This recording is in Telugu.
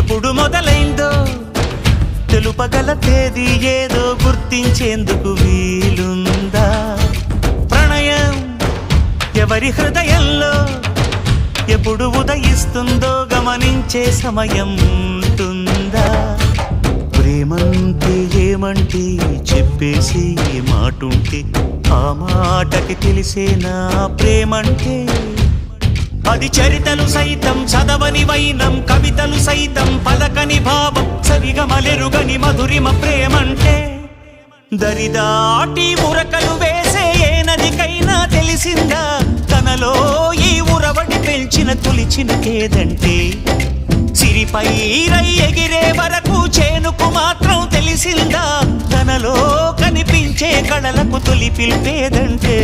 ఎప్పుడు మొదలైందో తెలుపగల తేదీ ఏదో గుర్తించేందుకు వీలుందా? ప్రణయం ఎవరి హృదయంలో ఎప్పుడు ఉదయిస్తుందో గమనించే సమయం ఉంటుందా? ప్రేమంటే ఏమంటే చెప్పేసి ఏ మాటుంటే ఆ మాటకి తెలిసేనా ప్రేమంటే? అది చరితలు సైతం చదవని వైనం, కవితలు సైతం పలకని భావం, సరిగమలెరుగని మధురిమ ప్రేమంటే. దరిదాటి ఉరకలు వేసే ఏ నదికైనా తెలిసిందా తనలో ఈ ఉరవడి పెంచిన తొలిచిన కేదంటే? సిరిపై రై ఎగిరే వరకు చేనుకు మాత్రం తెలిసిందా తనలో కనిపించే కళలకు తొలి పిలిపేదంటే?